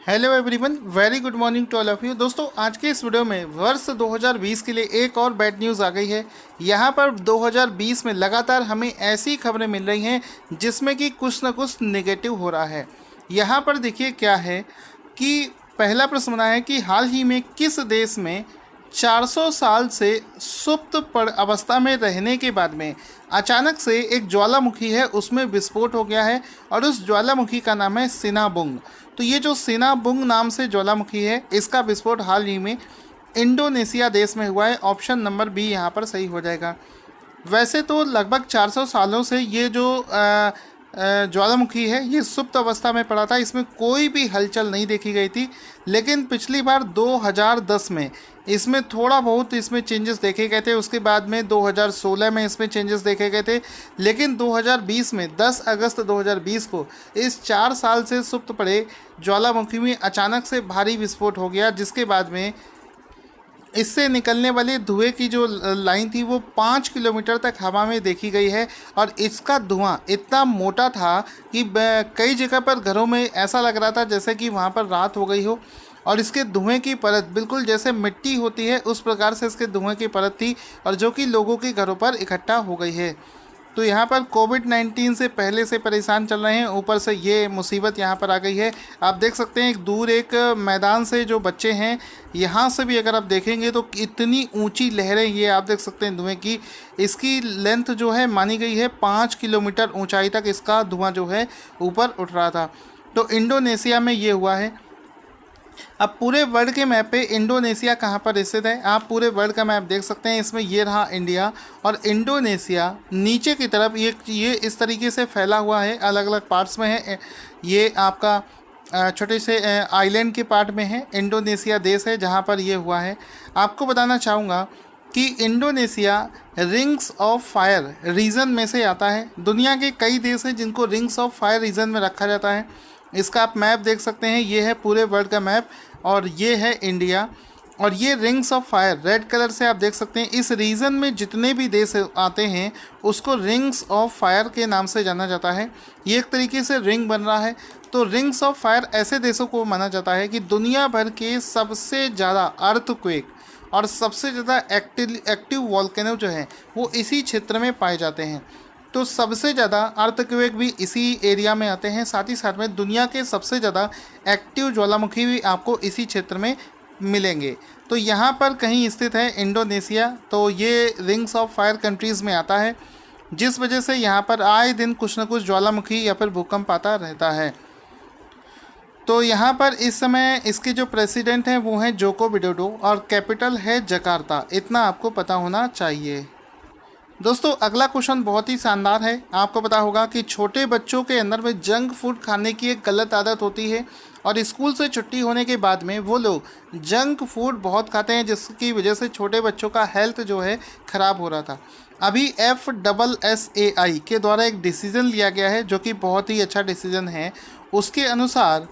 Hello everyone, very good morning to all of you. दोस्तों, आज के इस वीडियो में वर्ष 2020 के लिए एक और बैड न्यूज़ आ गई है। यहाँ पर 2020 में लगातार हमें ऐसी खबरें मिल रही हैं जिसमें कि कुछ ना कुछ नेगेटिव हो रहा है। यहाँ पर देखिए क्या है कि पहला प्रश्न बना है कि हाल ही में किस देश में 400 साल से सुप्त पड़ अवस्था में रहने के बाद में अचानक से एक ज्वालामुखी है उसमें विस्फोट हो गया है और उस ज्वालामुखी का नाम है सिनाबुंग। तो ये जो सिनाबुंग नाम से ज्वालामुखी है इसका विस्फोट हाल ही में इंडोनेशिया देश में हुआ है। ऑप्शन नंबर बी यहाँ पर सही हो जाएगा। वैसे तो लगभग 400 सालों से ये जो ज्वालामुखी है ये सुप्त अवस्था में पड़ा था, इसमें कोई भी हलचल नहीं देखी गई थी। लेकिन पिछली बार 2010 में इसमें थोड़ा बहुत इसमें चेंजेस देखे गए थे, उसके बाद में 2016 में इसमें चेंजेस देखे गए थे। लेकिन 2020 में 10 अगस्त 2020 को इस 4 साल से सुप्त पड़े ज्वालामुखी में अचानक से भारी विस्फोट हो गया, जिसके बाद में इससे निकलने वाले धुएं की जो लाइन थी वो 5 किलोमीटर तक हवा में देखी गई है। और इसका धुआं इतना मोटा था कि कई जगह पर घरों में ऐसा लग रहा था जैसे कि वहाँ पर रात हो गई हो। और इसके धुएं की परत बिल्कुल जैसे मिट्टी होती है उस प्रकार से इसके धुएं की परत थी, और जो कि लोगों के घरों पर इकट्ठा हो गई है। तो यहाँ पर कोविड-19 से पहले से परेशान चल रहे हैं, ऊपर से ये मुसीबत यहाँ पर आ गई है। आप देख सकते हैं एक दूर एक मैदान से जो बच्चे हैं, यहाँ से भी अगर आप देखेंगे तो इतनी ऊंची लहरें ये आप देख सकते हैं धुएं की। इसकी लेंथ जो है मानी गई है 5 किलोमीटर ऊंचाई तक इसका धुआं जो है ऊपर उठ रहा था। तो इंडोनेशिया में ये हुआ है। अब पूरे वर्ल्ड के मैप पे इंडोनेशिया कहाँ पर स्थित है, आप पूरे वर्ल्ड का मैप देख सकते हैं। इसमें ये रहा इंडिया, और इंडोनेशिया नीचे की तरफ ये इस तरीके से फैला हुआ है, अलग अलग पार्ट्स में है। ये आपका छोटे से आइलैंड के पार्ट में है। इंडोनेशिया देश है जहाँ पर ये हुआ है। आपको बताना चाहूँगा कि Indonesia rings of fire region में से आता है। दुनिया के कई देश हैं जिनको रिंग्स ऑफ फायर रीजन में रखा जाता है। इसका आप मैप देख सकते हैं, ये है पूरे वर्ल्ड का मैप, और ये है इंडिया। और ये rings of fire red colour से आप देख सकते हैं। इस रीजन में जितने भी देश आते हैं उसको रिंग्स ऑफ फायर के नाम से जाना जाता है। ये एक तरीके से रिंग बन रहा है। तो रिंग्स ऑफ फायर ऐसे देशों को माना जाता है कि दुनिया भर के सबसे ज़्यादा अर्थक्वेक और सबसे ज़्यादा एक्टिव वॉल्केनो जो है वो इसी क्षेत्र में पाए जाते हैं। तो सबसे ज़्यादा अर्थक्वेक भी इसी एरिया में आते हैं। साथ ही साथ में दुनिया के सबसे ज़्यादा एक्टिव ज्वालामुखी भी आपको इसी क्षेत्र में मिलेंगे। तो यहाँ पर कहीं स्थित है इंडोनेशिया। तो ये रिंग्स ऑफ फायर कंट्रीज़ में आता है, जिस वजह से यहाँ पर आए दिन कुछ न कुछ ज्वालामुखी या फिर भूकंप आता रहता है। तो यहाँ पर इस समय इसके जो प्रेसिडेंट हैं वो हैं जोको विडोडो, और कैपिटल है जकार्ता। इतना आपको पता होना चाहिए। दोस्तों, अगला क्वेश्चन बहुत ही शानदार है। आपको पता होगा कि छोटे बच्चों के अंदर में जंक फूड खाने की एक गलत आदत होती है, और स्कूल से छुट्टी होने के बाद में वो लोग जंक फूड बहुत खाते हैं, जिसकी वजह से छोटे बच्चों का हेल्थ जो है ख़राब हो रहा था। अभी FSSAI के द्वारा एक डिसीज़न लिया गया है जो कि बहुत ही अच्छा डिसीज़न है। उसके अनुसार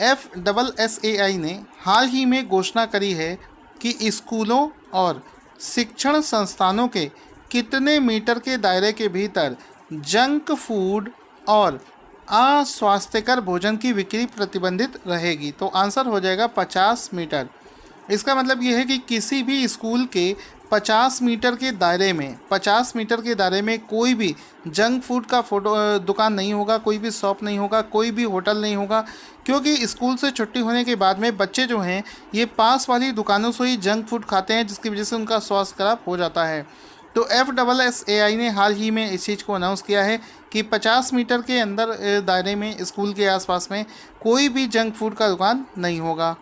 FSSAI ने हाल ही में घोषणा करी है कि स्कूलों और शिक्षण संस्थानों के कितने मीटर के दायरे के भीतर जंक फूड और अस्वास्थ्यकर भोजन की बिक्री प्रतिबंधित रहेगी। तो आंसर हो जाएगा 50 मीटर। इसका मतलब ये है कि किसी भी स्कूल के 50 मीटर के दायरे में कोई भी जंक फूड का दुकान नहीं होगा, कोई भी शॉप नहीं होगा, कोई भी होटल नहीं होगा। क्योंकि स्कूल से छुट्टी होने के बाद में बच्चे जो हैं ये पास वाली दुकानों से ही जंक फूड खाते हैं, जिसकी वजह से उनका स्वास्थ्य खराब हो जाता है। तो FSSAI ने हाल ही में इस चीज़ को अनाउंस किया है कि 50 मीटर के अंदर दायरे में स्कूल के आसपास में कोई भी जंक फूड का दुकान नहीं होगा।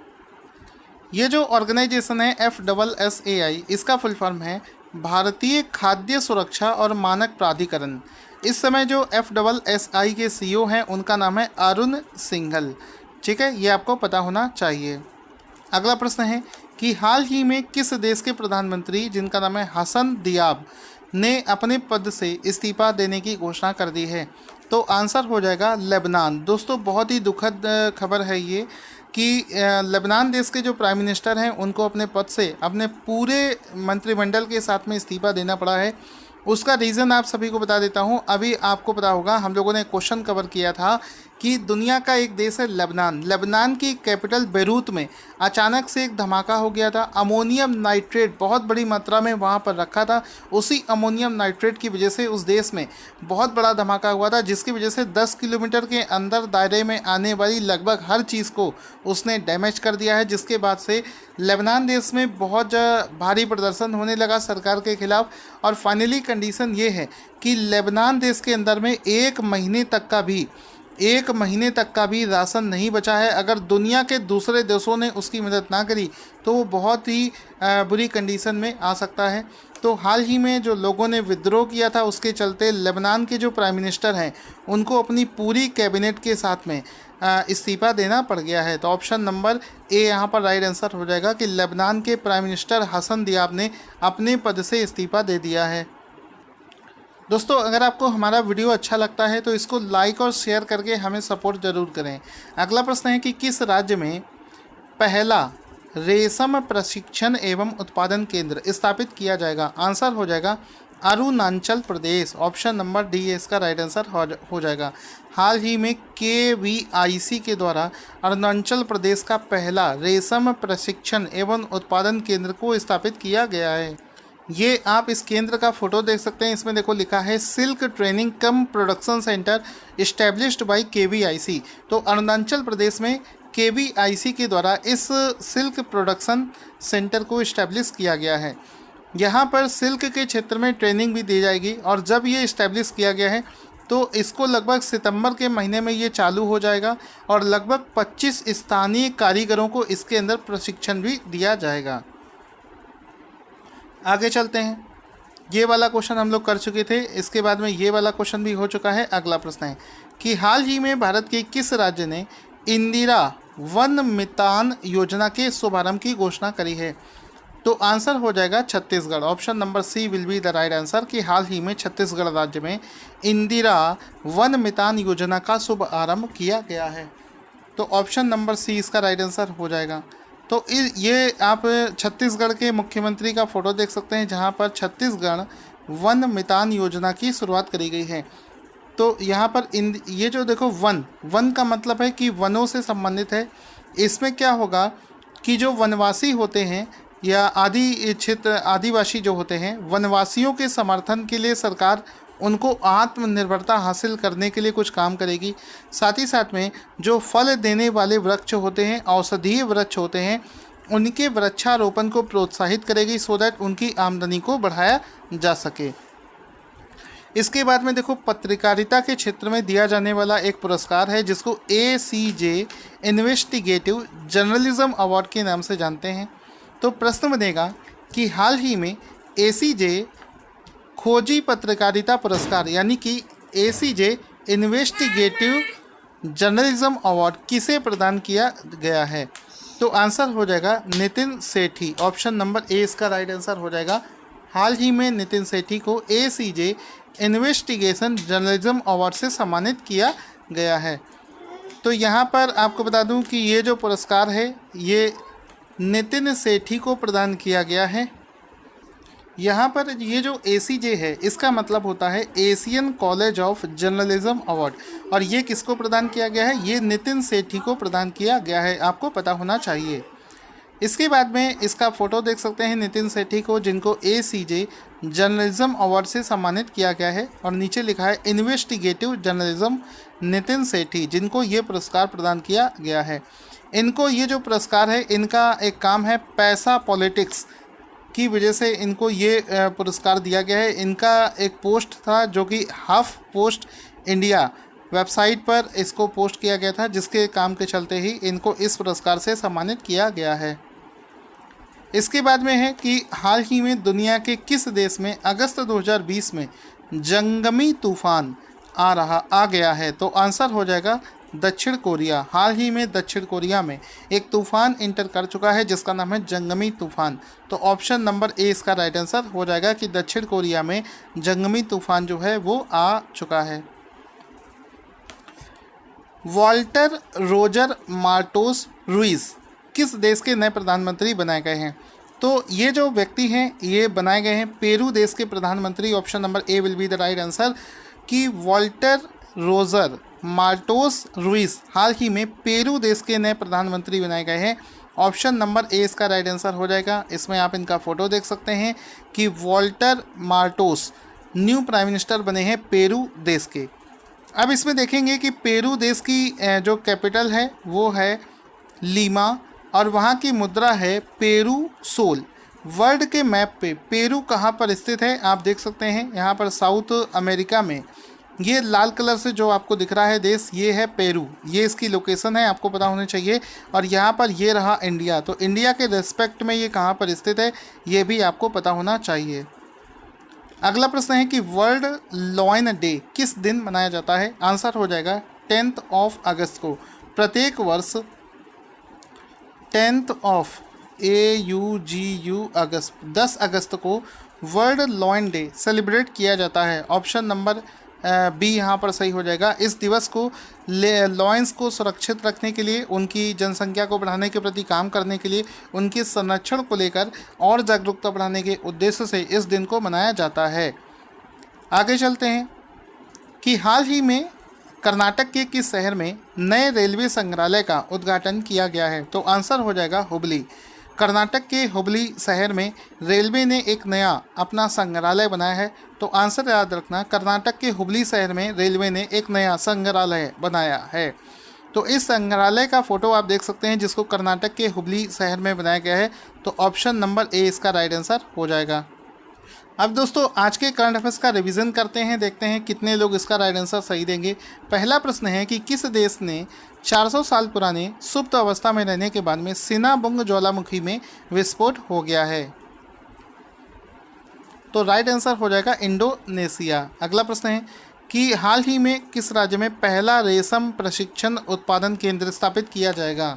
ये जो ऑर्गेनाइजेशन है FSSAI, इसका फुल फॉर्म है भारतीय खाद्य सुरक्षा और मानक प्राधिकरण। इस समय जो FSSAI के CEO हैं उनका नाम है अरुण सिंघल। ठीक है, ये आपको पता होना चाहिए। अगला प्रश्न है कि हाल ही में किस देश के प्रधानमंत्री, जिनका नाम है हसन दियाब, ने अपने पद से इस्तीफा देने की घोषणा कर दी है। तो आंसर हो जाएगा लेबनान। दोस्तों, बहुत ही दुखद खबर है ये कि लेबनान देश के जो प्राइम मिनिस्टर हैं उनको अपने पद से अपने पूरे मंत्रिमंडल के साथ में इस्तीफा देना पड़ा है। उसका रीज़न आप सभी को बता देता हूँ। अभी आपको पता होगा हम लोगों ने क्वेश्चन कवर किया था कि दुनिया का एक देश है लेबनान। लेबनान की कैपिटल बेरूत में अचानक से एक धमाका हो गया था। अमोनियम नाइट्रेट बहुत बड़ी मात्रा में वहाँ पर रखा था। उसी अमोनियम नाइट्रेट की वजह से उस देश में बहुत बड़ा धमाका हुआ था, जिसकी वजह से 10 किलोमीटर के अंदर दायरे में आने वाली लगभग हर चीज़ को उसने डैमेज कर दिया है, जिसके बाद से लेबनान देश में बहुत भारी प्रदर्शन होने लगा सरकार के खिलाफ। और फाइनली कंडीशन ये है कि लेबनान देश के अंदर में एक महीने तक का भी राशन नहीं बचा है। अगर दुनिया के दूसरे देशों ने उसकी मदद ना करी तो वो बहुत ही बुरी कंडीशन में आ सकता है। तो हाल ही में जो लोगों ने विद्रोह किया था उसके चलते लेबनान के जो प्राइम मिनिस्टर हैं उनको अपनी पूरी कैबिनेट के साथ में इस्तीफ़ा देना पड़ गया है। तो ऑप्शन नंबर ए यहाँ पर राइट आंसर हो जाएगा कि लेबनान के प्राइम मिनिस्टर हसन दियाब ने अपने पद से इस्तीफ़ा दे दिया है। दोस्तों, अगर आपको हमारा वीडियो अच्छा लगता है तो इसको लाइक और शेयर करके हमें सपोर्ट ज़रूर करें। अगला प्रश्न है कि किस राज्य में पहला रेशम प्रशिक्षण एवं उत्पादन केंद्र स्थापित किया जाएगा? आंसर हो जाएगा Arunachal Pradesh. Option number D इसका राइट आंसर हो जाएगा। हाल ही में KVIC के द्वारा अरुणाचल प्रदेश का पहला रेशम प्रशिक्षण एवं उत्पादन केंद्र को स्थापित किया गया है। ये आप इस केंद्र का फोटो देख सकते हैं। इसमें देखो लिखा है सिल्क ट्रेनिंग कम production centre established bye KVIC। तो अरुणाचल प्रदेश में KVIC के द्वारा इस सिल्क प्रोडक्शन सेंटर को इस्टेब्लिश किया गया है। यहाँ पर सिल्क के क्षेत्र में ट्रेनिंग भी दी जाएगी और जब ये इस्टेब्लिश किया गया है तो इसको लगभग सितंबर के महीने में ये चालू हो जाएगा और लगभग 25 स्थानीय कारीगरों को इसके अंदर प्रशिक्षण भी दिया जाएगा। आगे चलते हैं। ये वाला क्वेश्चन हम लोग कर चुके थे, इसके बाद में ये वाला क्वेश्चन भी हो चुका है। अगला प्रश्न है कि हाल ही में भारत के किस राज्य ने इंदिरा वन मितान योजना के शुभारंभ की घोषणा करी है? तो आंसर हो जाएगा Chhattisgarh. Option number C will be the right answer कि हाल ही में छत्तीसगढ़ राज्य में इंदिरा वन मितान योजना का शुभारंभ किया गया है। तो ऑप्शन नंबर सी इसका राइट आंसर हो जाएगा। तो ये आप छत्तीसगढ़ के मुख्यमंत्री का फ़ोटो देख सकते हैं, जहां पर छत्तीसगढ़ वन मितान योजना की शुरुआत करी गई है। तो यहाँ पर ये जो देखो वन का मतलब है कि वनों से संबंधित है। इसमें क्या होगा कि जो वनवासी होते हैं या आदिवासी जो होते हैं, वनवासियों के समर्थन के लिए सरकार उनको आत्मनिर्भरता हासिल करने के लिए कुछ काम करेगी। साथ ही साथ में जो फल देने वाले वृक्ष होते हैं, औषधीय वृक्ष होते हैं, उनके वृक्षारोपण को प्रोत्साहित करेगी सो दैट उनकी आमदनी को बढ़ाया जा सके। इसके बाद में देखो पत्रकारिता के क्षेत्र में दिया जाने वाला एक पुरस्कार है जिसको ACJ इन्वेस्टिगेटिव जर्नलिज्म अवार्ड के नाम से जानते हैं। तो प्रश्न बनेगा कि हाल ही में ACJ खोजी पत्रकारिता पुरस्कार यानी कि ACJ इन्वेस्टिगेटिव जर्नलिज्म अवार्ड किसे प्रदान किया गया है? तो आंसर हो जाएगा नितिन सेठी। ऑप्शन नंबर ए इसका राइट आंसर हो जाएगा। हाल ही में नितिन सेठी को ACJ इन्वेस्टिगेशन जर्नलिज्म अवार्ड से सम्मानित किया गया है। तो यहाँ पर आपको बता दूँ कि ये जो पुरस्कार है ये नितिन सेठी को प्रदान किया गया है। यहाँ पर ये जो ACJ है इसका मतलब होता है Asian college of journalism award, और ये किसको प्रदान किया गया है? ये नितिन सेठी को प्रदान किया गया है, आपको पता होना चाहिए। इसके बाद में इसका फ़ोटो देख सकते हैं नितिन सेठी को, जिनको ACJ जर्नलिज्म अवार्ड से सम्मानित किया गया है, और नीचे लिखा है इन्वेस्टिगेटिव जर्नलिज्म नितिन सेठी, जिनको ये पुरस्कार प्रदान किया गया है। इनको ये जो पुरस्कार है इनका एक काम है पैसा पॉलिटिक्स की वजह से इनको ये पुरस्कार दिया गया है। इनका एक पोस्ट था जो कि हाफ पोस्ट इंडिया वेबसाइट पर इसको पोस्ट किया गया था, जिसके काम के चलते ही इनको इस पुरस्कार से सम्मानित किया गया है। इसके बाद में है कि हाल ही में दुनिया के किस देश में अगस्त 2020 में जंगमी तूफान आ गया है? तो आंसर हो जाएगा दक्षिण कोरिया। हाल ही में दक्षिण कोरिया में एक तूफान इंटर कर चुका है जिसका नाम है जंगमी तूफान। तो ऑप्शन नंबर ए इसका राइट आंसर हो जाएगा कि दक्षिण कोरिया में जंगमी तूफान जो है वो आ चुका है। वॉल्टर रोजर मार्टोस रुइस किस देश के नए प्रधानमंत्री बनाए गए हैं? तो ये जो व्यक्ति हैं ये बनाए गए हैं पेरू देश के प्रधानमंत्री। Option number A will be the right answer कि वॉल्टर रोजर मार्टोस रुइस हाल ही में पेरू देश के नए प्रधानमंत्री बनाए गए हैं। ऑप्शन नंबर ए इसका राइट आंसर हो जाएगा। इसमें आप इनका फ़ोटो देख सकते हैं कि Walter Martos new prime minister बने हैं पेरू देश के। अब इसमें देखेंगे कि पेरू देश की जो कैपिटल है वो है लीमा और वहाँ की मुद्रा है पेरू सोल। वर्ल्ड के मैप पे पेरू कहाँ पर स्थित है आप देख सकते हैं, यहाँ पर साउथ अमेरिका में। ये लाल कलर से जो आपको दिख रहा है देश, ये है पेरू, ये इसकी लोकेशन है, आपको पता होनी चाहिए। और यहाँ पर ये रहा इंडिया, तो इंडिया के रेस्पेक्ट में ये कहाँ पर स्थित है ये भी आपको पता होना चाहिए। अगला प्रश्न है कि वर्ल्ड लॉयन डे किस दिन मनाया जाता है। आंसर हो जाएगा 10 अगस्त को। प्रत्येक वर्ष 10 अगस्त को वर्ल्ड लॉयन डे सेलिब्रेट किया जाता है। ऑप्शन नंबर बी यहाँ पर सही हो जाएगा। इस दिवस को लॉयंस को सुरक्षित रखने के लिए, उनकी जनसंख्या को बढ़ाने के प्रति काम करने के लिए, उनके संरक्षण को लेकर और जागरूकता बढ़ाने के उद्देश्य से इस दिन को मनाया जाता है। आगे चलते हैं कि हाल ही में कर्नाटक के किस शहर में नए रेलवे संग्रहालय का उद्घाटन किया गया है। तो आंसर हो जाएगा हुबली। कर्नाटक के हुबली शहर में रेलवे ने एक नया अपना संग्रहालय बनाया है। तो आंसर याद रखना, कर्नाटक के हुबली शहर में रेलवे ने एक नया संग्रहालय बनाया है। तो इस संग्रहालय का फ़ोटो आप देख सकते हैं जिसको कर्नाटक के हुबली शहर में बनाया गया है। तो ऑप्शन नंबर ए इसका राइट आंसर हो जाएगा। अब दोस्तों आज के करंट अफेयर्स का रिवीजन करते हैं, देखते हैं कितने लोग इसका राइट आंसर सही देंगे। पहला प्रश्न है कि किस देश ने 400 साल पुराने सुप्त अवस्था में रहने के बाद में सिनाबुंग ज्वालामुखी में विस्फोट हो गया है। तो राइट आंसर हो जाएगा इंडोनेशिया। अगला प्रश्न है कि हाल ही में किस राज्य में पहला रेशम प्रशिक्षण उत्पादन केंद्र स्थापित किया जाएगा।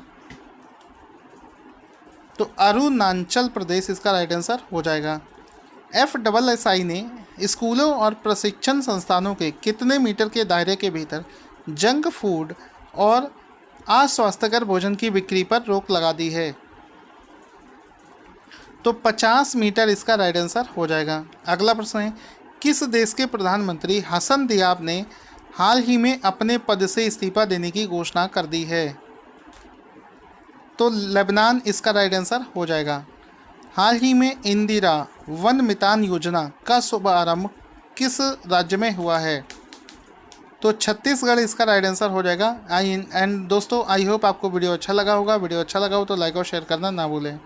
तो अरुणाचल प्रदेश इसका राइट आंसर हो जाएगा। FSSAI ने स्कूलों और प्रशिक्षण संस्थानों के कितने मीटर के दायरे के भीतर जंक फूड और अस्वास्थ्यकर भोजन की बिक्री पर रोक लगा दी है। तो 50 मीटर इसका राइट आंसर हो जाएगा। अगला प्रश्न है किस देश के प्रधानमंत्री हसन दियाब ने हाल ही में अपने पद से इस्तीफा देने की घोषणा कर दी है। तो लेबनान इसका राइट आंसर हो जाएगा। हाल ही में इंदिरा वन मितान योजना का शुभारंभ किस राज्य में हुआ है। तो छत्तीसगढ़ इसका राइट आंसर हो जाएगा। दोस्तों आई होप आपको वीडियो अच्छा लगा होगा। वीडियो अच्छा लगा हो तो लाइक और शेयर करना ना भूलें।